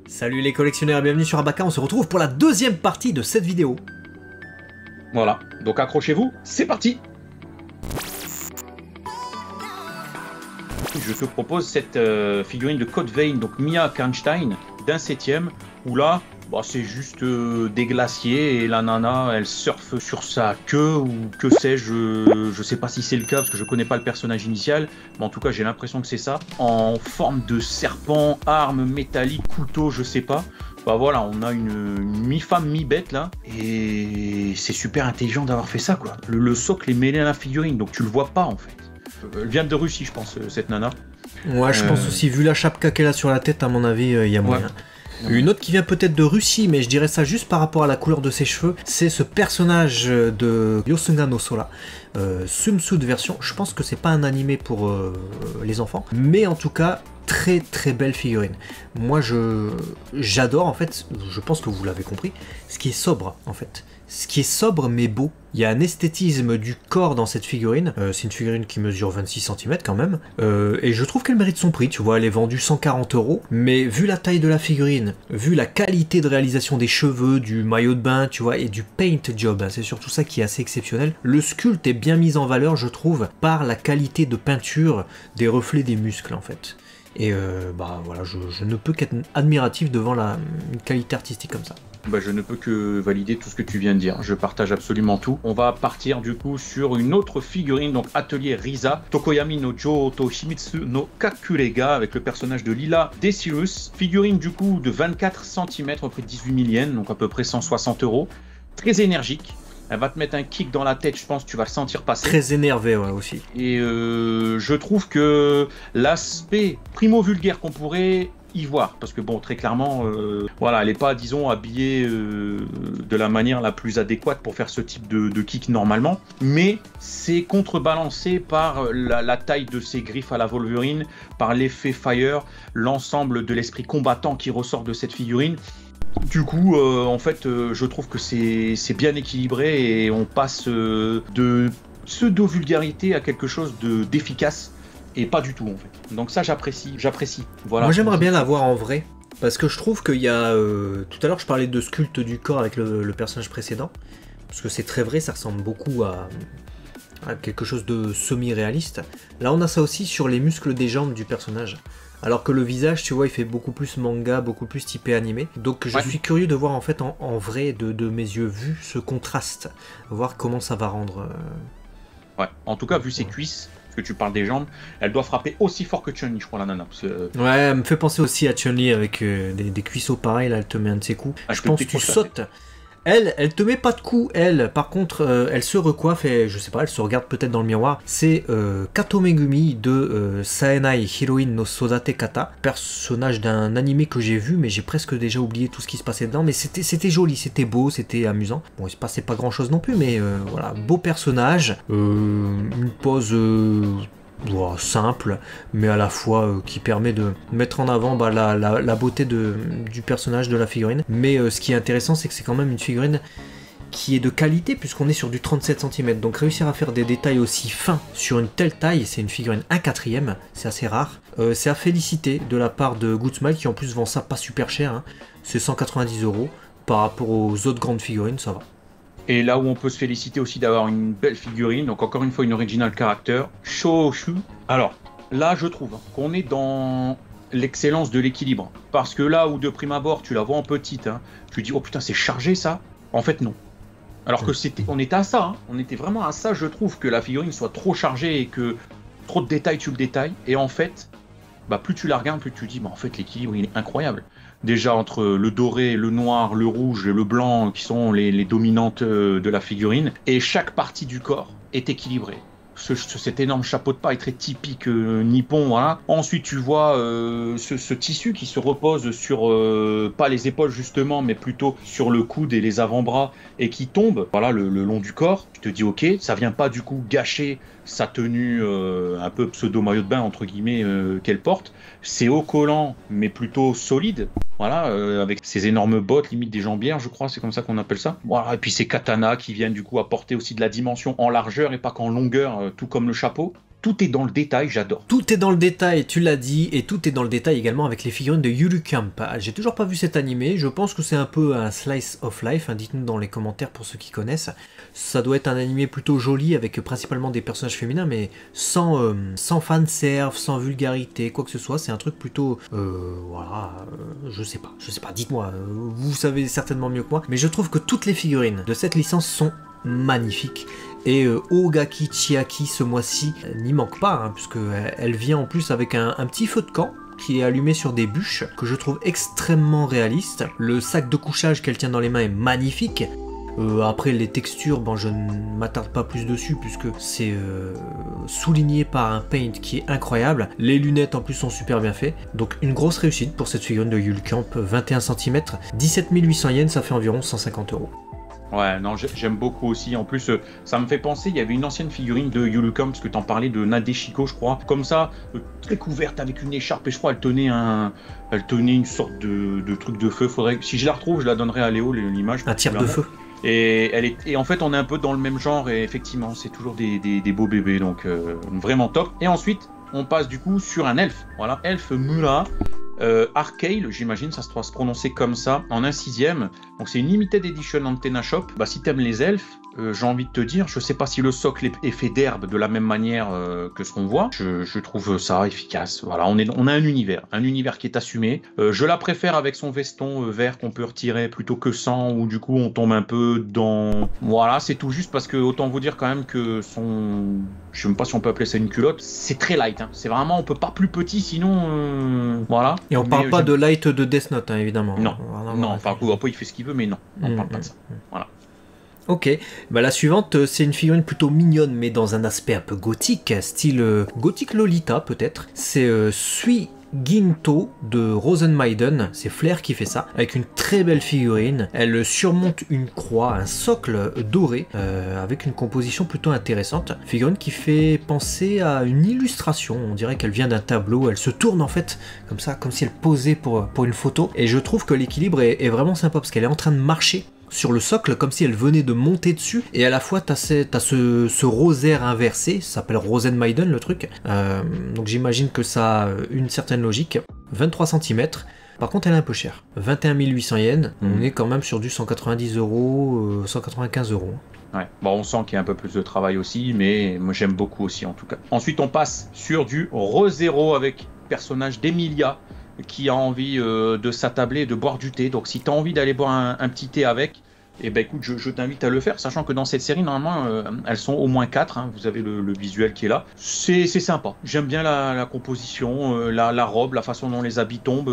Salut les collectionneurs et bienvenue sur Abaka, on se retrouve pour la deuxième partie de cette vidéo. Voilà, donc accrochez-vous, c'est parti. Je te propose cette figurine de Code Vein, donc Mia Karnstein, d'un 7ème, où là, bah, c'est juste des glaciers et la nana, elle surfe sur sa queue ou que sais-je, je sais pas si c'est le cas parce que je connais pas le personnage initial, mais en tout cas j'ai l'impression que c'est ça, en forme de serpent, arme métallique, couteau, je sais pas. Bah voilà, on a une mi-femme, mi-bête là, et c'est super intelligent d'avoir fait ça quoi. Le socle est mêlé à la figurine, donc tu le vois pas en fait. Elle vient de Russie, je pense, cette nana. Ouais, je pense aussi, vu la chapka qu'elle a sur la tête, à mon avis, il y a moyen. Une autre qui vient peut-être de Russie, mais je dirais ça juste par rapport à la couleur de ses cheveux, c'est ce personnage de Yosunga no Sora, Swimsuit version. Je pense que c'est pas un animé pour les enfants, mais en tout cas, très très belle figurine. Moi, j'adore en fait, je pense que vous l'avez compris, ce qui est sobre en fait. Ce qui est sobre mais beau. Il y a un esthétisme du corps dans cette figurine. C'est une figurine qui mesure 26 cm quand même. Et je trouve qu'elle mérite son prix. Tu vois, elle est vendue 140 €. Mais vu la taille de la figurine, vu la qualité de réalisation des cheveux, du maillot de bain, tu vois, et du paint job, hein, c'est surtout ça qui est assez exceptionnel. Le sculpte est bien mis en valeur, je trouve, par la qualité de peinture des reflets des muscles en fait. Et bah voilà, je ne peux qu'être admiratif devant une qualité artistique comme ça. Bah, je ne peux que valider tout ce que tu viens de dire, je partage absolument tout. On va partir du coup sur une autre figurine, donc Atelier Risa, Tokoyami no Jouto Shimitsu no Kakurega, avec le personnage de Lila Decius. Figurine du coup de 24 cm, près de 18 000 yens, donc à peu près 160 €. Très énergique. Elle va te mettre un kick dans la tête, je pense, tu vas le sentir passer. Très énervé, ouais, aussi. Et je trouve que l'aspect primo-vulgaire qu'on pourrait y voir, parce que bon, très clairement, voilà, elle n'est pas, disons, habillée de la manière la plus adéquate pour faire ce type de kick normalement, mais c'est contrebalancé par la taille de ses griffes à la Wolverine, par l'effet Fire, l'ensemble de l'esprit combattant qui ressort de cette figurine. Du coup, en fait, je trouve que c'est bien équilibré et on passe de pseudo-vulgarité à quelque chose d'efficace et pas du tout en fait. Donc ça, j'apprécie. Voilà. Moi, j'aimerais bien la voir en vrai parce que je trouve qu'il y a. Tout à l'heure, je parlais de sculpte du corps avec le personnage précédent parce que c'est très vrai, ça ressemble beaucoup à quelque chose de semi-réaliste. Là, on a ça aussi sur les muscles des jambes du personnage. Alors que le visage, tu vois, il fait beaucoup plus manga, beaucoup plus typé animé. Donc je suis curieux de voir en fait en vrai, de mes yeux vus, ce contraste. Voir comment ça va rendre... Ouais, en tout cas, vu ses cuisses, parce que tu parles des jambes, elle doit frapper aussi fort que Chun-Li, je crois, la nana. Parce que, Ouais, elle me fait penser aussi à Chun-Li avec des cuisseaux pareils, là, elle te met un de ses coups. Je pense que tu sautes... Elle te met pas de coups, elle. Par contre, elle se recoiffe et je sais pas, elle se regarde peut-être dans le miroir. C'est Kato Megumi de Saenai Heroine no Sodate Kata, personnage d'un animé que j'ai vu, mais j'ai presque déjà oublié tout ce qui se passait dedans. Mais c'était joli, c'était beau, c'était amusant. Bon, il se passait pas grand-chose non plus, mais voilà, beau personnage, une pose. Voilà, simple, mais à la fois qui permet de mettre en avant la beauté du personnage, de la figurine. Mais ce qui est intéressant, c'est que c'est quand même une figurine qui est de qualité, puisqu'on est sur du 37 cm. Donc réussir à faire des détails aussi fins sur une telle taille, c'est une figurine 1/4, c'est assez rare. C'est à féliciter de la part de Goodsmile, qui en plus vend ça pas super cher, hein. C'est 190 € par rapport aux autres grandes figurines, ça va. Et là où on peut se féliciter aussi d'avoir une belle figurine, donc encore une fois une original character, Shōshu. Alors là je trouve qu'on est dans l'excellence de l'équilibre. Parce que là où de prime abord tu la vois en petite, hein, tu dis oh putain c'est chargé ça. En fait non. Alors que on était à ça, hein. On était vraiment à ça, je trouve, que la figurine soit trop chargée et que trop de détails tu le détailles. Et en fait, bah, plus tu la regardes, plus tu dis bah, en fait l'équilibre il est incroyable. Déjà entre le doré, le noir, le rouge et le blanc qui sont les dominantes de la figurine. Et chaque partie du corps est équilibrée. Cet énorme chapeau de paille très typique nippon, voilà. Ensuite tu vois ce tissu qui se repose sur pas les épaules justement, mais plutôt sur le coude et les avant-bras et qui tombe, voilà, le long du corps. Tu te dis ok, ça vient pas du coup gâcher sa tenue un peu pseudo maillot de bain entre guillemets qu'elle porte. C'est haut collant mais plutôt solide. Voilà, avec ces énormes bottes, limite des jambières, je crois, c'est comme ça qu'on appelle ça. Voilà, et puis ces katanas qui viennent du coup apporter aussi de la dimension en largeur et pas qu'en longueur, tout comme le chapeau. tout est dans le détail, j'adore. Tout est dans le détail, tu l'as dit, et tout est dans le détail également avec les figurines de Yulu Camp. J'ai toujours pas vu cet animé, je pense que c'est un peu un slice of life, hein, dites-nous dans les commentaires pour ceux qui connaissent. Ça doit être un animé plutôt joli avec principalement des personnages féminins, mais sans fanserve, sans vulgarité, quoi que ce soit. C'est un truc plutôt, voilà, je sais pas, dites-moi, vous savez certainement mieux que moi, mais je trouve que toutes les figurines de cette licence sont magnifiques. Et Ogaki Chiaki ce mois-ci n'y manque pas, hein, puisque elle vient en plus avec un petit feu de camp qui est allumé sur des bûches, que je trouve extrêmement réaliste. Le sac de couchage qu'elle tient dans les mains est magnifique. Après les textures, bon, je ne m'attarde pas plus dessus puisque c'est souligné par un paint qui est incroyable. Les lunettes en plus sont super bien faites. Donc une grosse réussite pour cette figurine de Yulu Camp, 21 cm, 17 800 yens, ça fait environ 150 €. Ouais, non, j'aime beaucoup aussi. En plus, ça me fait penser, il y avait une ancienne figurine de Yulu Camp, parce que t'en parlais de Nadeshiko, je crois. Comme ça, très couverte avec une écharpe, et je crois elle tenait une sorte de truc de feu. Faudrait, si je la retrouve, je la donnerai à Léo, l'image. Un tir de feu. Et en fait, on est un peu dans le même genre, et effectivement, c'est toujours des beaux bébés, donc vraiment top. Et ensuite, on passe du coup sur un elfe. Voilà, elfe Mura. Arcale, j'imagine, ça doit se prononcer comme ça, en 1/6. Donc c'est une limited edition Antenna Shop. Bah, si t'aimes les elfes, j'ai envie de te dire, je sais pas si le socle est fait d'herbe de la même manière que ce qu'on voit. Je trouve ça efficace. Voilà, on a un univers qui est assumé. Je la préfère avec son veston vert qu'on peut retirer plutôt que sans, où du coup on tombe un peu dans... Voilà, c'est tout juste parce que autant vous dire quand même que son... Je sais même pas si on peut appeler ça une culotte. C'est très light, hein. C'est vraiment, on peut pas plus petit sinon... Voilà. Et on parle pas de light de Death Note, hein, évidemment. Non, non, enfin, après il fait ce qu'il veut, mais non, on parle pas de ça. Voilà. Ok, bah la suivante c'est une figurine plutôt mignonne mais dans un aspect un peu gothique, style gothique Lolita peut-être. C'est Sui Ginto de Rosenmaiden, c'est Flair qui fait ça, avec une très belle figurine. Elle surmonte une croix, un socle doré, avec une composition plutôt intéressante. Figurine qui fait penser à une illustration, on dirait qu'elle vient d'un tableau, elle se tourne en fait comme ça, comme si elle posait pour une photo. Et je trouve que l'équilibre est vraiment sympa parce qu'elle est en train de marcher sur le socle comme si elle venait de monter dessus, et à la fois t'as ce rosaire inversé, ça s'appelle Rosenmaiden le truc, donc j'imagine que ça a une certaine logique. 23 cm, par contre elle est un peu chère, 21 800 yens, on est quand même sur du 190 €, 195 €. Ouais. Bon, on sent qu'il y a un peu plus de travail aussi, mais moi j'aime beaucoup aussi en tout cas. Ensuite on passe sur du ReZero avec personnage d'Emilia, qui a envie de s'attabler et de boire du thé. Donc si tu as envie d'aller boire un petit thé avec, eh ben écoute, je t'invite à le faire, sachant que dans cette série, normalement, elles sont au moins 4, hein. Vous avez le visuel qui est là. C'est sympa. J'aime bien la composition, la robe, la façon dont les habits tombent.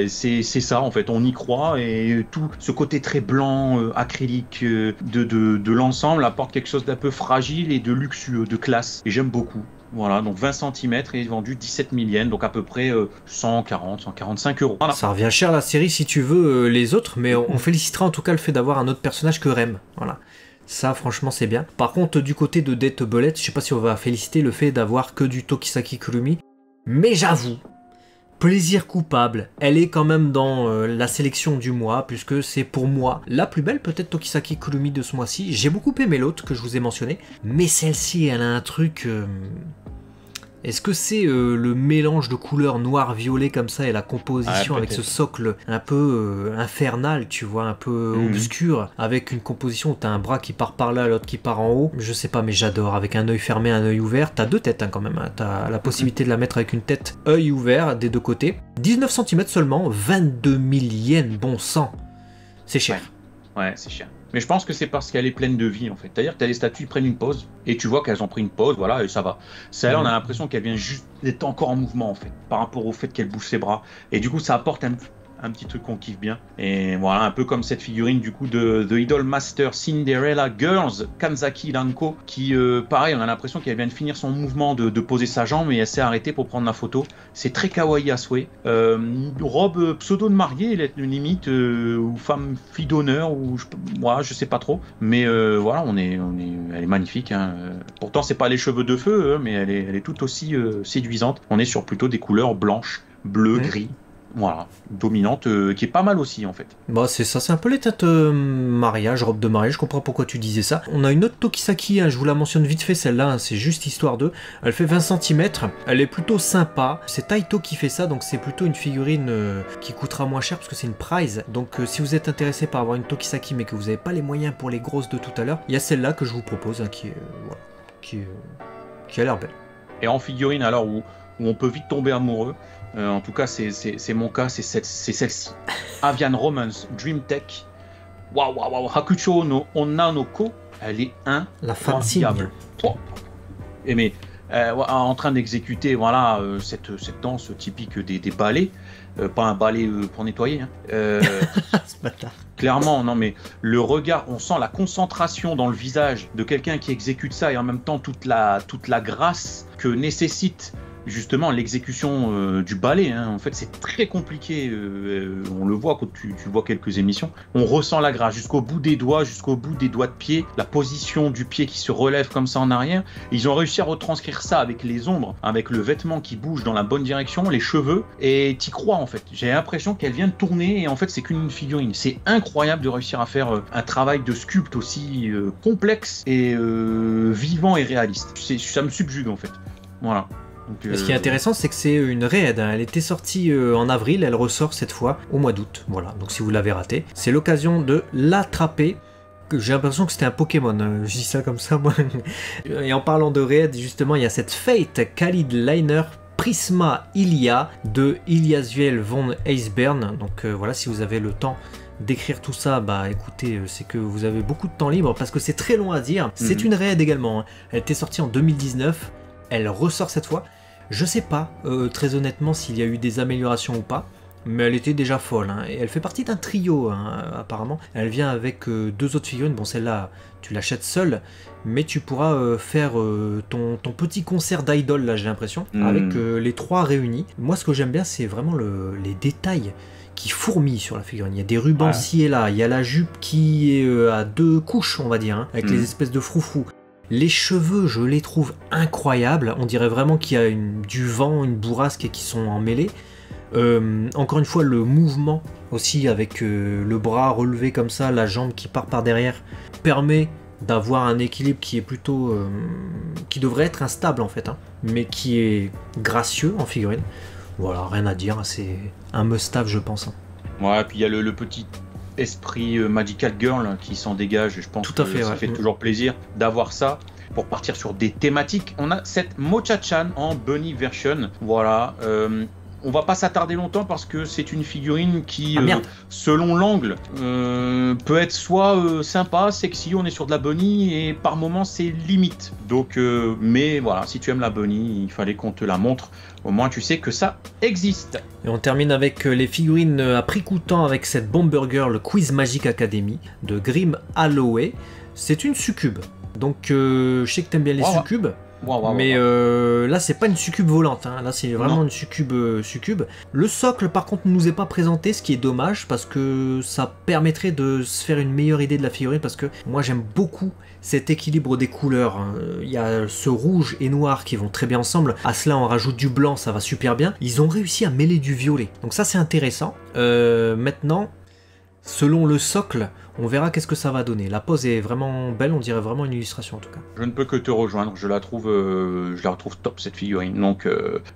C'est ça, en fait. On y croit, et tout ce côté très blanc, acrylique de l'ensemble apporte quelque chose d'un peu fragile et de luxueux, de classe. Et j'aime beaucoup. Voilà, donc 20 cm et vendu 17 000 yens, donc à peu près 140, 145 €. Voilà. Ça revient cher la série si tu veux les autres, mais on félicitera en tout cas le fait d'avoir un autre personnage que Rem. Voilà. Ça franchement c'est bien. Par contre du côté de Death Bullet, je sais pas si on va féliciter le fait d'avoir que du Tokisaki Kurumi, mais j'avoue, plaisir coupable, elle est quand même dans la sélection du mois, puisque c'est pour moi la plus belle peut-être Tokisaki Kurumi de ce mois-ci. J'ai beaucoup aimé l'autre que je vous ai mentionné, mais celle-ci elle a un truc... Est-ce que c'est le mélange de couleurs noir-violet comme ça et la composition avec ce socle un peu infernal, tu vois, un peu obscur, avec une composition où t'as un bras qui part par là, l'autre qui part en haut. Je sais pas, mais j'adore. Avec un œil fermé, un œil ouvert. T'as deux têtes hein, quand même. Hein. T'as la possibilité de la mettre avec une tête œil ouvert des deux côtés. 19 cm seulement, 22 000 yens, bon sang. C'est cher. Ouais, c'est cher. Mais je pense que c'est parce qu'elle est pleine de vie en fait. C'est-à-dire que tu as les statues qui prennent une pause et tu vois qu'elles ont pris une pause, voilà, et ça va. Celle-là, on a l'impression qu'elle vient juste d'être encore en mouvement en fait, par rapport au fait qu'elle bouge ses bras. Et du coup, ça apporte un petit truc qu'on kiffe bien. Et voilà, un peu comme cette figurine du coup de The Idol Master Cinderella Girls Kanzaki Lanko, qui pareil, on a l'impression qu'elle vient de finir son mouvement de poser sa jambe et elle s'est arrêtée pour prendre la photo. C'est très kawaii à souhait. Robe pseudo de mariée, limite, ou fille d'honneur, ou je sais pas trop. Mais voilà, elle est magnifique. Hein. Pourtant, c'est pas les cheveux de feu, mais elle est tout aussi séduisante. On est sur plutôt des couleurs blanches, bleues, gris. voilà, dominante, qui est pas mal aussi en fait. Bah c'est ça, c'est un peu les têtes mariage, robe de mariage, je comprends pourquoi tu disais ça. On a une autre Tokisaki, hein, je vous la mentionne vite fait celle-là, hein, c'est juste histoire d'eux. Elle fait 20 cm, elle est plutôt sympa. C'est Taito qui fait ça, donc c'est plutôt une figurine qui coûtera moins cher parce que c'est une prize. Donc si vous êtes intéressé par avoir une Tokisaki mais que vous n'avez pas les moyens pour les grosses de tout à l'heure, il y a celle-là que je vous propose, hein, qui a l'air belle. Et en figurine alors où on peut vite tomber amoureux, en tout cas c'est mon cas, c'est celle-ci. Avian Romance Dream Tech. Waouh, Hakucho no Onna no Ko, elle est incroyable. Et mais en train d'exécuter voilà cette danse typique des ballets, pas un ballet pour nettoyer. Hein. Ce bâtard. Clairement, non mais le regard, on sent la concentration dans le visage de quelqu'un qui exécute ça et en même temps toute la grâce que nécessite justement l'exécution du ballet. Hein. En fait, c'est très compliqué. On le voit quand tu vois quelques émissions. On ressent la grâce jusqu'au bout des doigts de pied, la position du pied qui se relève comme ça en arrière. Ils ont réussi à retranscrire ça avec les ombres, avec le vêtement qui bouge dans la bonne direction, les cheveux, et t'y crois en fait. J'ai l'impression qu'elle vient de tourner et en fait c'est qu'une figurine. C'est incroyable de réussir à faire un travail de sculpte aussi complexe et vivant et réaliste. Ça me subjugue en fait. Voilà. Donc, et ce qui est intéressant, c'est que c'est une raid. Hein. Elle était sortie en avril, elle ressort cette fois au mois d'août. Voilà, donc si vous l'avez raté, c'est l'occasion de l'attraper. J'ai l'impression que c'était un Pokémon, je dis ça comme ça moi. Et en parlant de raid, justement, il y a cette Fate Khalid Liner Prisma Ilia de Ilyasuel von Eisbern. Donc voilà, si vous avez le temps d'écrire tout ça, bah écoutez, c'est que vous avez beaucoup de temps libre parce que c'est très long à dire. C'est une raid également. Hein. Elle était sortie en 2019. Elle ressort cette fois. Je sais pas, très honnêtement, s'il y a eu des améliorations ou pas, mais elle était déjà folle. Hein. Et elle fait partie d'un trio, hein, apparemment. Elle vient avec 2 autres figurines. Bon, celle-là, tu l'achètes seule, mais tu pourras faire ton petit concert d'idol, là, j'ai l'impression, avec les 3 réunis. Moi, ce que j'aime bien, c'est vraiment les détails qui fourmillent sur la figurine. Il y a des rubans ci et là. Il y a la jupe qui est à 2 couches, on va dire, hein, avec les espèces de froufrous. Les cheveux, je les trouve incroyables. On dirait vraiment qu'il y a du vent, une bourrasque qui sont emmêlés. Encore une fois, le mouvement aussi avec le bras relevé comme ça, la jambe qui part par derrière, permet d'avoir un équilibre qui est plutôt... qui devrait être instable en fait, hein, mais qui est gracieux en figurine. Voilà, rien à dire, c'est un must-have je pense. Hein. Ouais, puis il y a le petit... esprit Magical Girl qui s'en dégage, je pense. Tout à fait, ça fait toujours plaisir d'avoir ça. Pour partir sur des thématiques, on a cette Mocha-chan en bunny version. Voilà, on va pas s'attarder longtemps parce que c'est une figurine qui, selon l'angle, peut être soit sympa, sexy, on est sur de la bunny et par moments c'est limite. Donc, mais voilà, si tu aimes la bunny, il fallait qu'on te la montre. Au moins tu sais que ça existe. Et on termine avec les figurines à prix coûtant avec cette Bomber Girl Quiz Magic Academy de Grim Alloway. C'est une succube. Donc je sais que t'aimes bien les succubes. Mais là c'est pas une succube volante, hein. Là c'est vraiment une succube. Le socle par contre ne nous est pas présenté, ce qui est dommage parce que ça permettrait de se faire une meilleure idée de la figurine, parce que moi j'aime beaucoup cet équilibre des couleurs. Il y a ce rouge et noir qui vont très bien ensemble, à cela on rajoute du blanc, ça va super bien. Ils ont réussi à mêler du violet, donc ça c'est intéressant. Maintenant, selon le socle, on verra qu'est-ce que ça va donner. La pose est vraiment belle, on dirait vraiment une illustration en tout cas. Je ne peux que te rejoindre, je la trouve top cette figurine. Donc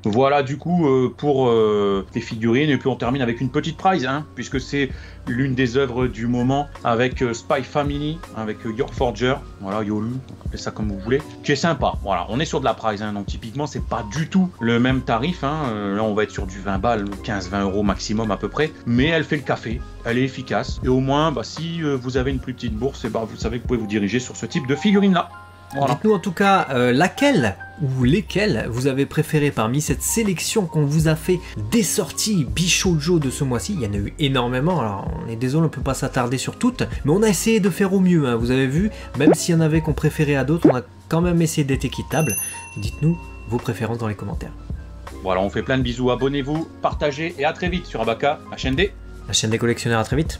voilà du coup pour les figurines, et puis on termine avec une petite prize, hein, puisque c'est l'une des œuvres du moment avec Spy Family, avec Your Forger, voilà, Yolu, appelez ça comme vous voulez, qui est sympa. Voilà, on est sur de la prize, hein, donc typiquement c'est pas du tout le même tarif, hein. Là on va être sur du 20 balles, 15-20 euros maximum à peu près, mais elle fait le café, elle est efficace, et au moins si vous avez une plus petite bourse, et vous savez que vous pouvez vous diriger sur ce type de figurine là. Voilà. Dites-nous en tout cas laquelle ou lesquelles vous avez préféré parmi cette sélection qu'on vous a fait des sorties Bishoujo de ce mois-ci. Il y en a eu énormément, alors on est désolé, on ne peut pas s'attarder sur toutes, mais on a essayé de faire au mieux, hein. Vous avez vu, même s'il y en avait qu'on préférait à d'autres, on a quand même essayé d'être équitable. Dites-nous vos préférences dans les commentaires. Voilà, on fait plein de bisous, abonnez-vous, partagez, et à très vite sur Abaka, la chaîne des collectionneurs. À très vite.